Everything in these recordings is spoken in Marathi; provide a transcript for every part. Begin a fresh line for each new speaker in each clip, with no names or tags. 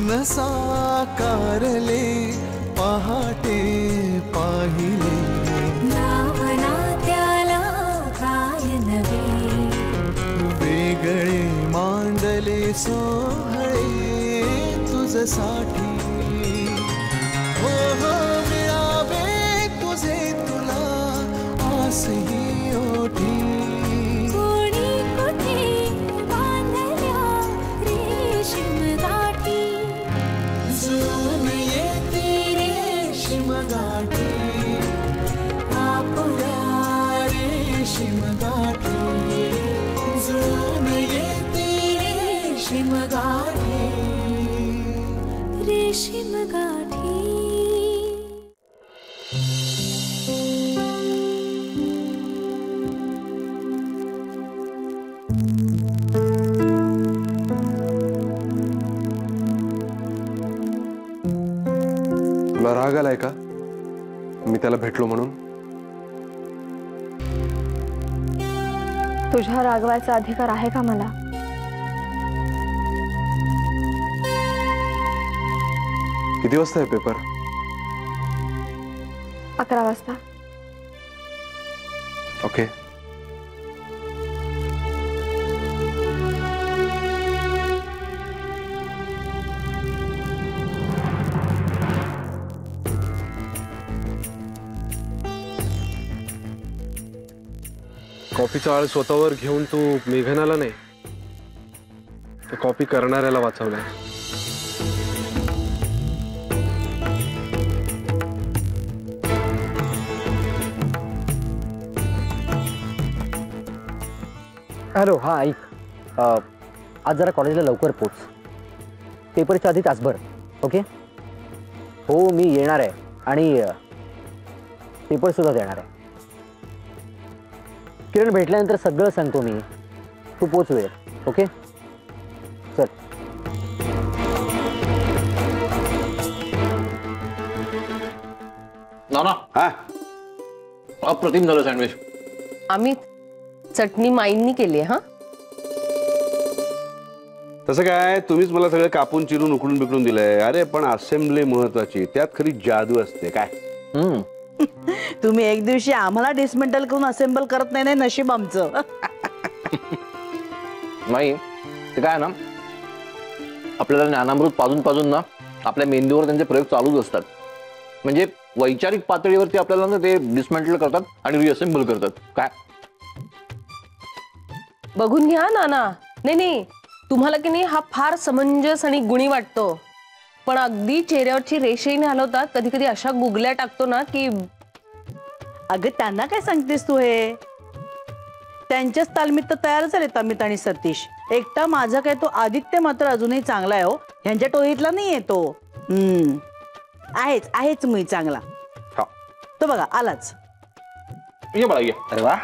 न साकारले पहाटे पाहिले
नावना त्याला काय नवे
वेगळे मांडले सोहळे तुझसाठी हो हो मिळावे तुझे तुला आसही ओठी
कोणी कुठे बांधल्या रेशीम गाठी
जुळून येते रेशीम गाठी आपल्या रेशीम गाठी जुळून येते रेशीम गाठी
रेशीम गाठी
तुला राग आलाय का मी त्याला भेटलो म्हणून?
तुझ्या रागवायचा अधिकार आहे का मला?
किती वाजता आहे पेपर?
11 वाजता.
ओके. कॉपीचा आळ स्वतःवर घेऊन तू मेघनाला नाही तर कॉपी करणाऱ्याला वाचवलाय.
हॅलो. हा ऐक, आज जरा कॉलेजला लवकर पोच. पेपरच्या आधी तासभर. ओके. हो मी येणार आहे आणि पेपर सुद्धा देणार आहे. किरण भेटल्यानंतर सगळं सांगतो मी. तू पोच वेळ. ओके चल.
नाना. हा अप्रतिम झालं सँडविच.
आम्ही चटणी माईंनी केली. हा
तसं काय तुम्हीच मला सगळं कापून चिरून उकडून बिकडून दिलंय. अरे पण असेंब्ली महत्वाची, त्यात खरी जादू असते काय.
तुम्ही एक दिवशी आम्हाला डिसमेंटल करून असेंबल करत नाही. नशीब आमचं.
नाही ते काय ना, आपल्याला ज्ञानामृत पाजून पाजून ना आपल्या मेंदूवर त्यांचे प्रयोग चालूच असतात. म्हणजे वैचारिक पातळीवरती आपल्याला ना ते डिसमेंटल करतात आणि रिअसेंबल करतात. काय
बघून घ्या नाना. नाही नाही, तुम्हाला की नाही हा फार समंजस आणि गुणी वाटतो, पण अगदी चेहऱ्यावरची रेषेने हलवतात. कधी कधी अशा गुगल्या टाकतो ना की.
अगं त्यांना काय सांगतेस तू? हे त्यांच्याच तालमीत तर तयार झाले अमित आणि सतीश. एकटा माझा काय तो आदित्य मात्र अजूनही चांगला आहे. हो ह्यांच्या टोळीतला नाहीये तो. आहेच मी चांगला. तो बघा आलाच.
ये बाळा ये. अरे वा.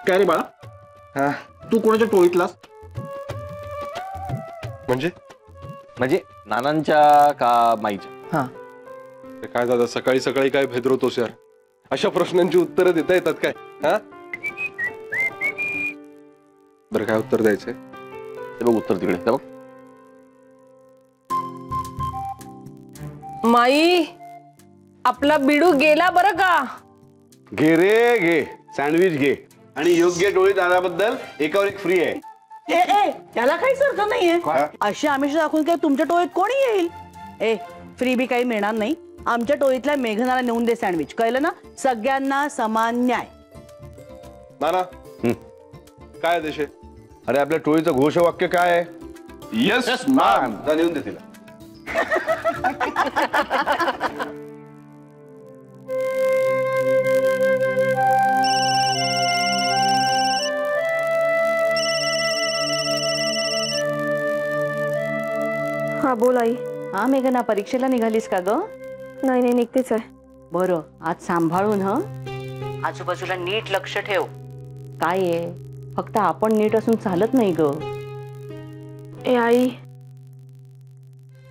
काय रे बाळा, तू कोणाच्या टोळीतलास? म्हणजे नानांच्या का माईच्या?
हा
काय दादा सकाळी सकाळी काय भेदरवतोस यार? अशा प्रश्नांची उत्तरं देता येतात काय? हा बरं काय उत्तर द्यायचंय?
ते बघ उत्तर तिकडे. ते बघ.
माई आपला बिडू गेला बरं का.
घे रे घे, सँडविच घे. आणि योग्य टोळीत आल्याबद्दल एकावर एक फ्री आहे.
त्याला काहीच अर्थ नाहीये. अशी आमिष दाखवून काय तुमच्या टोळीत कोणी येईल? फ्री बी काही मिळणार नाही. आमच्या टोळीतल्या मेघनाला नेऊन दे सँडविच. कळलं ना? सगळ्यांना समान न्याय.
नाना काय आदेश आहे?
अरे आपल्या टोळीचं घोषवाक्य काय आहे?
Yes man.
नेऊन दे तिला.
हा बोल आई.
हा मेघना, परीक्षेला निघालीस का ग?
नाही नाही निघतेच आहे.
बरं आज सांभाळून. आजूबाजूला नीट लक्ष ठेव. काय आहे, फक्त आपण नीट असून चालत नाही ग.
ए आई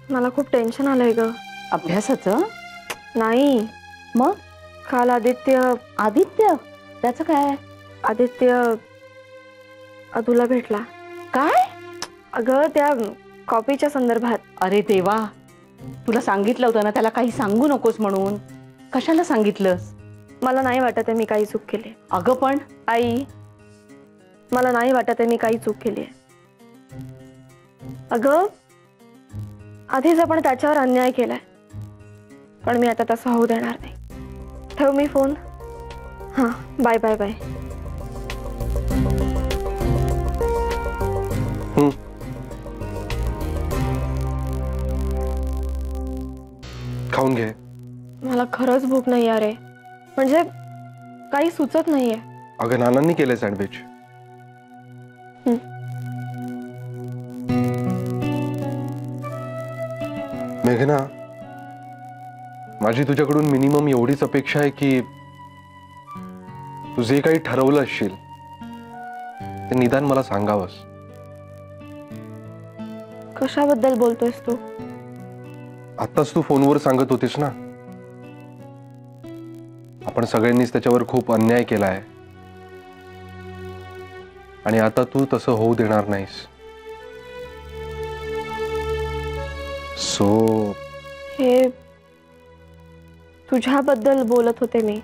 मला खूप टेन्शन आलंय ग.
अभ्यासाचं?
नाही.
मग
काल आदित्य
त्याचं काय?
आदित्य अदूला भेटला.
काय?
अगं त्या कॉपीच्या संदर्भात.
अरे देवा, तुला सांगितलं होतं ना त्याला काही सांगू नकोस म्हणून. कशाला सांगितलंस?
मला नाही वाटत आहे मी काही चूक केली.
अगं पण
आई, मला नाही वाटत आहे मी काही चूक केली आहे. अगं, आधीच आपण त्याच्यावर अन्याय केलाय, पण मी आता तसं होऊ देणार नाही. ठेव मी फोन. हां, बाय बाय बाय.
खाऊन घे.
मला खरंच भूक नाही आहे रे, म्हणजे काही सुचत नाहीये.
अगं नानांनी केलंय सँडविच. मेघना, माझी तुझ्याकडून मिनिमम एवढीच अपेक्षा आहे की तू जे काही ठरवलं असशील ते निदान मला सांगावंस.
कशाबद्दल बोलतोयस तू?
आत्ताच तू फोनवर सांगत होतीस ना, आपण सगळ्यांनीच त्याच्यावर खूप अन्याय केलाय आणि आता तू तसं होऊ देणार नाहीस. सो
हे तुझ्याबद्दल बोलत होते मी.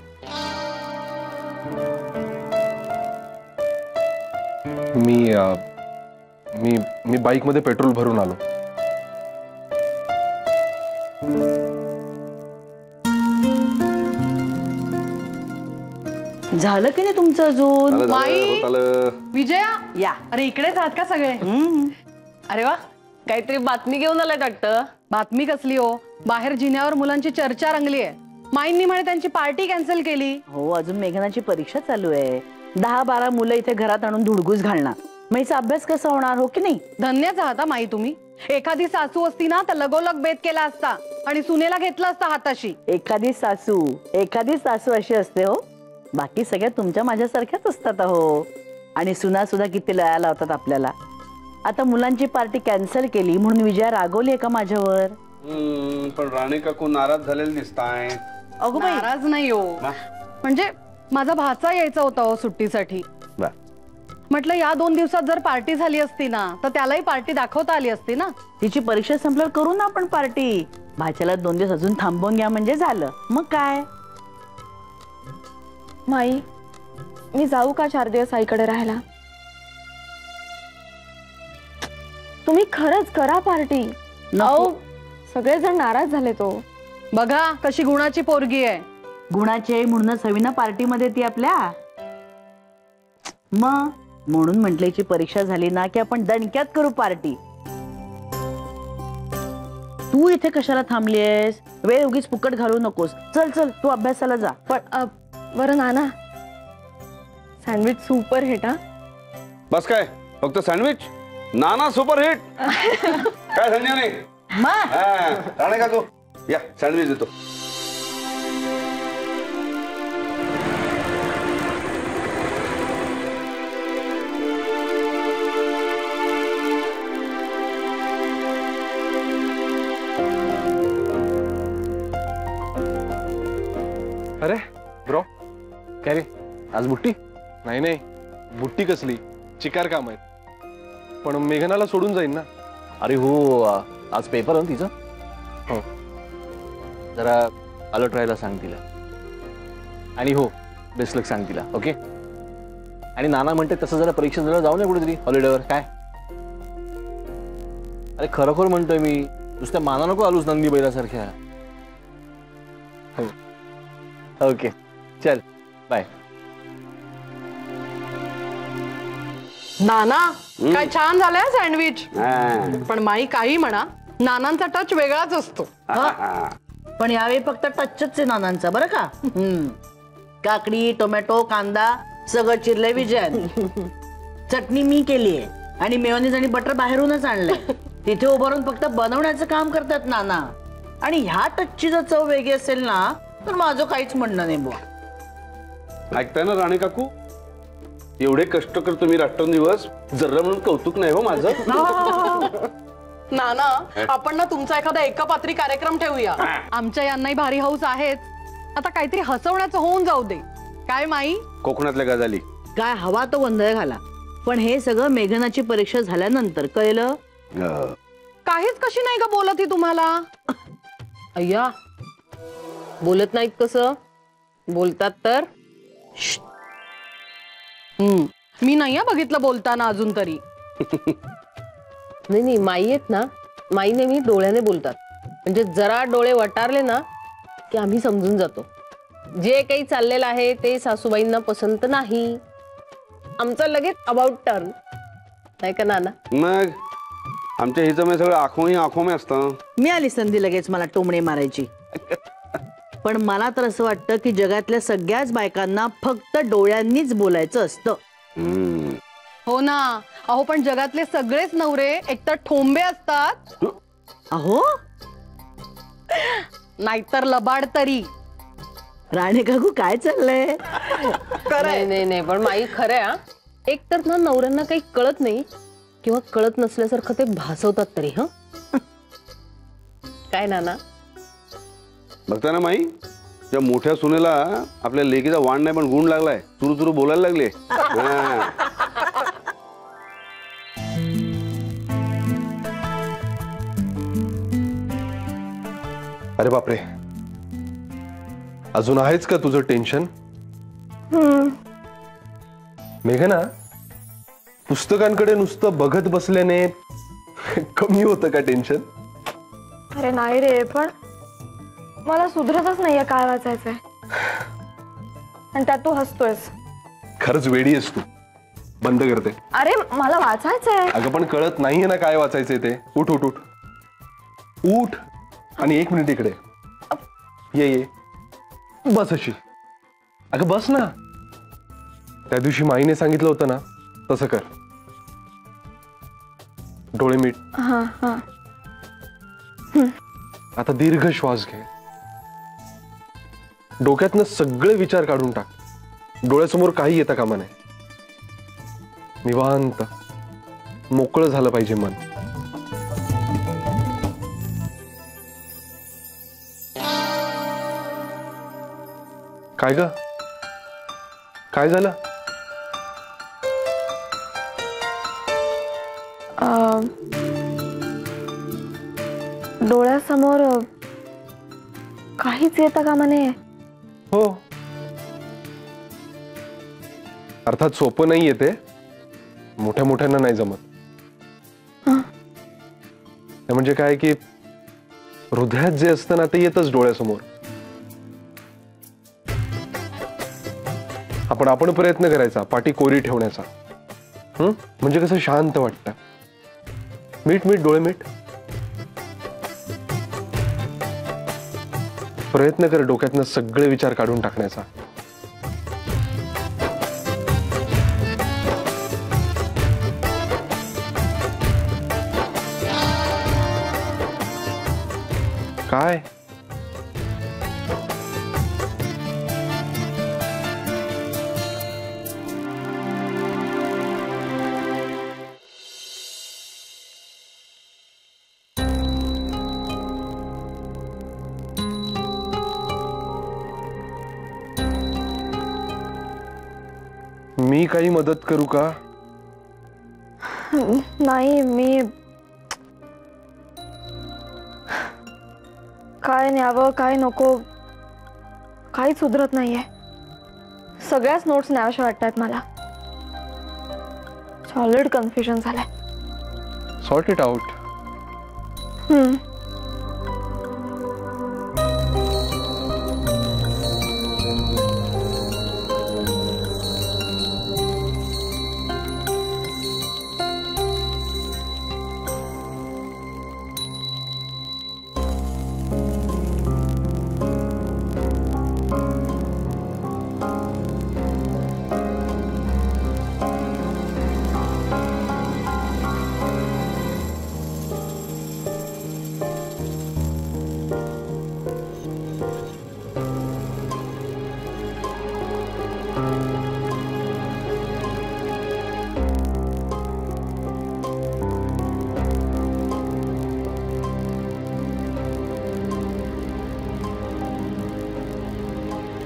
मी बाईक मध्ये पेट्रोल भरून आलो.
झालं की नाही तुमचं अजून?
माई, विजया,
या.
अरे इकडेच आहात का सगळे? अरे वा, काहीतरी बातमी घेऊन आलाय वाटतं.
बातमी कसली हो? बाहेर जिन्यावर मुलांची चर्चा रंगली आहे. माईंनी म्हणे त्यांची पार्टी कॅन्सल केली.
हो, अजून मेघनाची परीक्षा चालू आहे. 10-12 मुलं इथे घरात आणून धुडगूस घालणार. माईचा अभ्यास कसा होणार? हो की नाही?
धन्यच आहात माई तुम्ही. एखादी सासू असती ना तर लगोलग बेत केला असता आणि सुनेला घेतला असता हाताशी.
एखादी सासू अशी असते हो. बाकी सगळ्या तुमच्या माझ्यासारख्याच असतात हो. आणि सुना सुद्धा किती लया लावतात आपल्याला. आता मुलांची पार्टी कॅन्सल केली म्हणून विजया रागवली का माझ्यावर?
पण राणे काकू नाराज झालेले दिसताय.
अगो बाई, नाराज नाही हो. म्हणजे माझा भाचा यायचा होता हो सुट्टीसाठी. म्हटलं या 2 दिवसात जर पार्टी झाली असती ना तर त्यालाही पार्टी दाखवता आली असती ना.
तिची परीक्षा संपल्यावर करू ना आपण पार्टी. भाच्याला 2 दिवस अजून थांबवून घ्या म्हणजे झालं. मग काय?
माई, मी जाऊ का 4 दिवस आईकडे राहायला? तुम्ही खरंच करा पार्टी. अहो, सगळेजण नाराज झाले. तो
बघा कशी गुणाची पोरगी आहे.
गुणाची आहे म्हणूनच हवी ना पार्टी मध्ये ती आपल्या. मग म्हणून म्हटल्याची परीक्षा झाली ना की आपण दणक्यात करू पार्टी. तू इथे कशाला थांबलीयस? वेळ उगीच फुकट घालू नकोस. चल चल, तू अभ्यासाला जा.
पण बरं नाना, सँडविच सुपर हिट. हा,
बस काय फक्त सँडविच? नाना सुपर हिट. काय संजय नाही? राणे काकू या, सँडविच देतो.
अरे ब्रो,
काय रे, आज बुट्टी?
नाही, बुट्टी कसली, चिकार काम आहेत. पण मेघनाला सोडून जाईन ना.
अरे हो, आज पेपर आहे तिचा.
हो,
जरा अलर्ट राहायला सांग तिला. आणि हो, बेस्ट लक सांग तिला. ओके. आणि नाना म्हणते तसं जरा परीक्षा जरा जाऊ नये कुठेतरी हॉलिडेवर. काय? अरे खरोखर म्हणतोय मी, नुसत्या माना नको आलूस नंदी बैलासारख्या. हो, ओके, चल बाय.
नाना, काय छान झालंय सँडविच. पण माई काही म्हणा, नानांचा टच वेगळाच असतो.
पण यावेळी फक्त टचच आहे नानांचा बरं का. काकडी, टोमॅटो, कांदा सगळं चिरलंय विजयाने. चटणी मी केली आहे आणि मेयोनीज आणि बटर बाहेरूनच आणलंय. तिथे उभारून फक्त बनवण्याचं काम करतात नाना. आणि ह्या टचची जर चव वेगळी असेल ना तर माझं काहीच म्हणणं नाही बुवा.
ऐकताय ना राणे काकू, एवढे कष्ट करतो मी रात्रंदिवस, जरा म्हणून कौतुक नाही हो माझं.
नाना, आपण ना तुमचा एखादा एकपात्री कार्यक्रम ठेवूया. आमच्या यांनाही भारी हौस आहेच. आता काहीतरी हसवण्याचं होऊन जाऊ दे. काय माई?
कोकणातल्या गजाली
काय हवा तो गोंधळ घाला. पण हे सगळं मेघनाची परीक्षा झाल्यानंतर कळलं.
काहीच कशी नाही का बोलत ही तुम्हाला?
अय्या, बोलत नाहीत कसं? बोलतात तर.
मी नाही बघितलं बोलताना अजून तरी.
नाही माई आहेत ना, माई नेहमी डोळ्याने बोलतात. म्हणजे जरा डोळे वटारले ना की आम्ही समजून जातो जे काही चाललेलं आहे ते सासूबाईंना पसंत नाही. आमचं लगेच अबाउट टर्न नाही का नाना?
मग आमच्या हिचं सगळं आखो में असतं.
मी आली संधी लगेच मला टोमणे मारायची. पण मला तर असं वाटतं की जगातल्या सगळ्याच बायकांना फक्त डोळ्यांनीच बोलायचं असतं.
हो ना. अहो पण जगातले सगळेच नवरे एकतर ठोंबे असतात,
अहो
नाहीतर लबाड तरी.
राणे काकू काय चाललंय?
नाही पण माई खरं आहे. एक तर ना नवऱ्यांना काही कळत नाही किंवा कळत नसल्यासारखं ते भासवतात तरी. हा काय नाना?
बघता ना माई, त्या मोठ्या सुनेला आपल्या लेकीचा वाण नाही पण गुण लागलाय. चुरू बोलायला लागले.
अरे बापरे, अजून आहेच का तुझं टेन्शन? मेघना, पुस्तकांकडे नुसतं बघत बसल्याने कमी होतं का टेन्शन?
अरे नाही रे, पण मला सुधरतच नाहीये काय वाचायचंय. आणि त्यात तू हसतोयस.
खरंच वेडी आहेस तू. बंद करते.
अरे मला वाचायचंय.
अगं पण कळत नाहीये ना काय वाचायचंय ते. उठ उठ उठ उठ आणि 1 मिनिट इकडे ये. बस अशी. अगं बस ना. त्या दिवशी माईने सांगितलं होतं ना तसं कर. डोळे मीट. आता दीर्घ श्वास घे. डोक्यातनं सगळे विचार काढून टाक. डोळ्यासमोर काही येता कामा नये. निवांत मोकळं झालं पाहिजे मन. काय ग, काय झालं?
डोळ्यासमोर काहीच येतं कामा नये.
हो, अर्थात सोपं नाही येते. मोठ्या मोठ्यांना नाही जमत. म्हणजे काय की हृदयात जे असतं ना ते येतच डोळ्यासमोर. आपण प्रयत्न करायचा पाठी कोरी ठेवण्याचा. म्हणजे कसं शांत वाटतं. मीठ डोळे मीठ. प्रयत्न कर डोक्यातनं सगळे विचार काढून टाकण्याचा. काय? मी काही मदत करू का?
नाही, मी काय न्यावं काय नको काही सुधरत नाहीये. सगळ्याच नोट्स न्याव्याशा वाटतात मला. सॉलिड कन्फ्युजन झालंय.
Sort it out.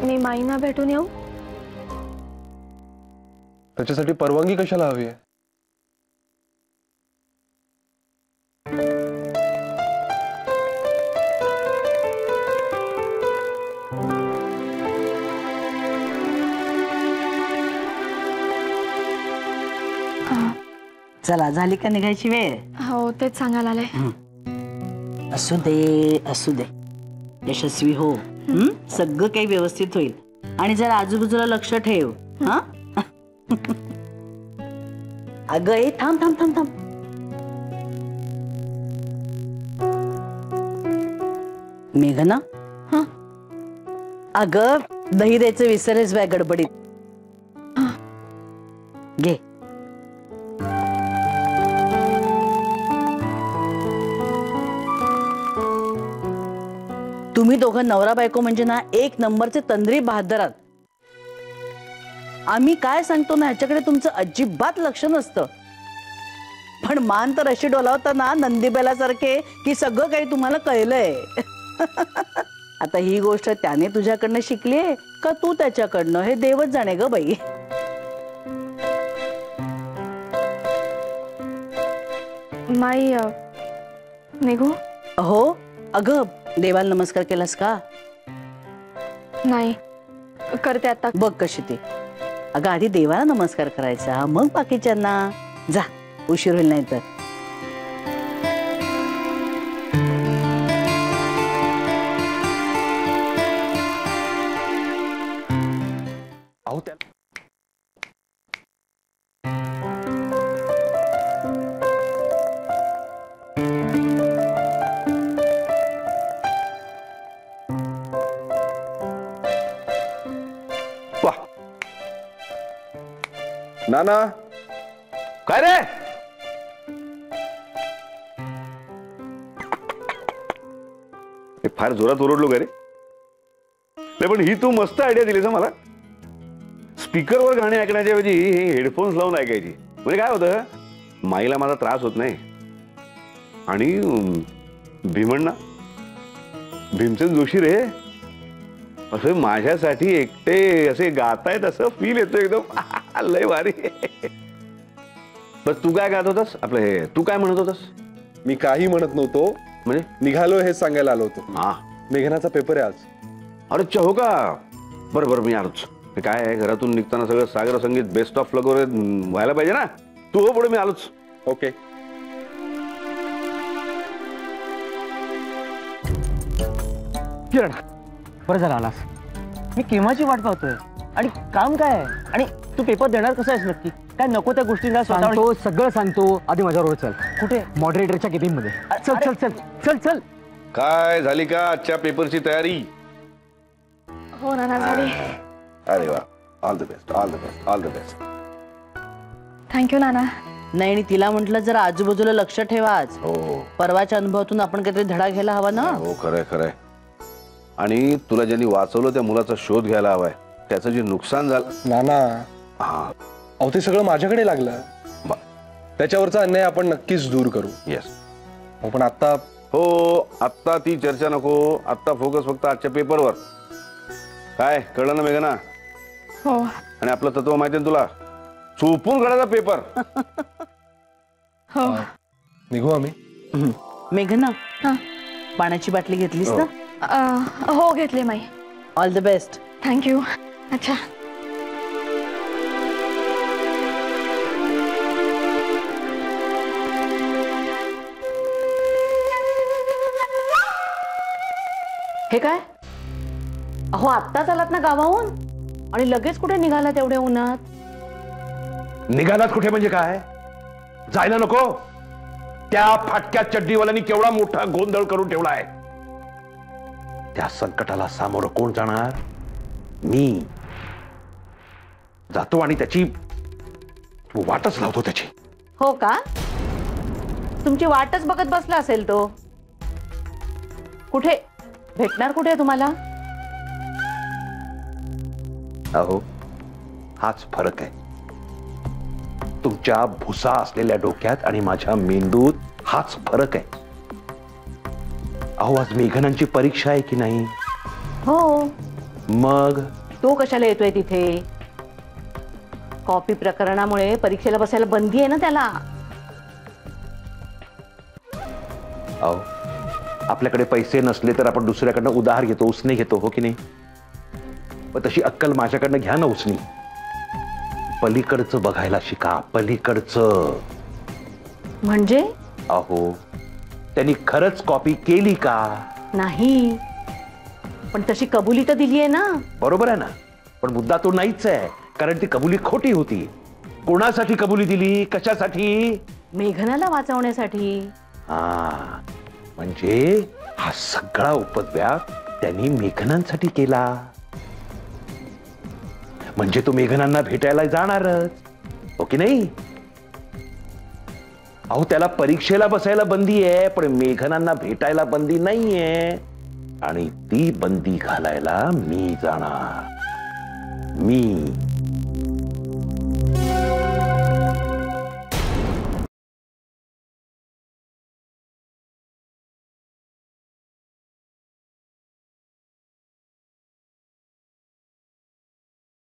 मी माईना भेटून येऊ?
त्याच्यासाठी परवानगी कशाला हवी आहे?
चला झाली का निघायची वेळ?
हो तेच सांगायला आले.
असू दे असू दे, यशस्वी हो. सगळं काही व्यवस्थित होईल. आणि जरा आजूबाजूला लक्ष ठेव. हा अगं ए थांब थांब थांब थांब. मेघना, अगं दही द्यायचं विसरलेस बाय गडबडीत. घे. तुम्ही दोघं नवरा बायको म्हणजे ना एक नंबरचे तंद्री बहादर आहात. आम्ही काय सांगतो ना ह्याच्याकडे तुमचं अजिबात लक्ष नसतं. पण मान तर अशी डोलावता ना नंदीबैलासारखे की सगळं काही तुम्हाला कळलंय. आता ही गोष्ट त्याने तुझ्याकडनं शिकलीये का तू त्याच्याकडनं हे देवच जाणे ग बाई.
माई निघू?
हो अगं देवाला नमस्कार केलास का?
नाही करते आता.
बघ कशी ती. अगं आधी देवाला नमस्कार करायचा मग बाकीच्यांना. जा उशीर होईल नाही तर.
अहो त्या नाना
काय रे? फार जोरात ओरडलो का रे? पण ही तू मस्त आयडिया दिलीस मला. स्पीकरवर गाणे ऐकण्याच्या ऐवजी हे हेडफोन्स लावून ऐकायची. म्हणजे काय होतं, माईला माझा त्रास होत नाही. आणि भीमण्णा, भीमसेन जोशी रे, असं माझ्यासाठी एकटे असे गातायत असं फील येतो एकदम. लय भारी. बस तू काय गात होतास? आपलं हे तू काय म्हणत होतास?
मी काही म्हणत नव्हतो.
म्हणजे
निघालो हे सांगायला आलो होतो.
हा
मेघनाचा पेपर आहे आज.
अरे हो का? बरं बरं मी आलोच. काय आहे, घरातून निघताना सगळं सागर संगीत बेस्ट ऑफ लक वगैरे व्हायला पाहिजे ना. तू हो पुढे, मी आलोच.
ओके.
किरण बरं झालं आलास. मी केव्हाची वाट पाहतोय. आणि काम काय आहे? आणि तू पेपर देणार कसं आहेस नक्की? काय नको त्या गोष्टींना सांगतो, सगळं सांगतो. आधी माझ्याबरोबर चल. कुठे? मॉडरेटरच्या केबिन मध्ये. चल चल चल चल चल.
काय झाली का आजच्या पेपरची तयारी?
हो नाना झाली.
अरे वा, all the best, all the best, all the best.
Thank you नाना.
नाही आणि तिला म्हटलं जरा आजूबाजूला लक्ष ठेवा आज.
हो
परवाच्या अनुभवातून आपण काहीतरी धडा घ्यायला हवा ना.
हो खरंय खरंय. आणि तुला ज्यांनी वाचवलं त्या मुलाचा शोध घ्यायला हवाय. त्याचं जे नुकसान झालं
नाना,
हा
अहो ते सगळं माझ्याकडे लागलं. त्याच्यावरचा अन्याय आपण नक्कीच दूर करू.
येस.
पण आता
हो, आत्ता ती चर्चा नको. आत्ता फोकस फक्त आजच्या पेपरवर. काय कळलं ना मेघना?
हो.
आणि आपलं तत्व माहिती ना तुला, चुपून काढायचा पेपर.
हो.
निघू आम्ही?
मेघना, पाण्याची बाटली घेतलीस ना?
हो घेतली माई.
All the best.
थँक्यू. अच्छा.
हे काय? अहो आत्ताच आलात ना गावाहून आणि लगेच कुठे निघाला तेवढ्या उन्हात?
निघालात कुठे म्हणजे काय? जायला नको? त्या फाटक्या चड्डीवाल्यांनी केवढा मोठा गोंधळ करून ठेवलाय. त्या संकटाला सामोरं कोण जाणार? मी जातो आणि त्याची वाटच लावतो त्याची.
हो का? तुमची वाटच बघत बसला असेल तो. कुठे भेटणार? कुठे तुम्हाला?
अहो हाच फरक आहे तुमच्या भुसा असलेल्या डोक्यात आणि माझ्या मेंदूत. हाच फरक आहे. अहो आज मेघनांची परीक्षा आहे की नाही?
हो.
मग
तो कशाला येतोय तिथे? कॉपी प्रकरणामुळे परीक्षेला बसायला बंदी आहे ना त्याला.
अहो आपल्याकडे पैसे नसले तर आपण दुसऱ्याकडनं उधार घेतो, उसने घेतो, हो की नाही? पण तशी अक्कल माझ्याकडनं घ्या ना उसनी. पलीकडचं बघायला शिका. पलीकडचं.
म्हणजे
अहो त्यांनी खरंच कॉपी केली का?
नाही, पण तशी कबुली तर दिली आहे ना.
बरोबर आहे ना, पण मुद्दा तो नाहीच आहे, कारण ती कबुली खोटी होती. कोणासाठी कबुली दिली, कशासाठी?
मेघनाला वाचवण्यासाठी.
हा, म्हणजे हा सगळा उपद्व्याप त्यांनी मेघनांसाठी केला. म्हणजे तो मेघनांना भेटायला जाणारच, हो की नाही? अहो त्याला परीक्षेला बसायला बंदी आहे, पण मेघनांना भेटायला बंदी नाहीये. आणि ती बंदी घालायला मी जाणार. मी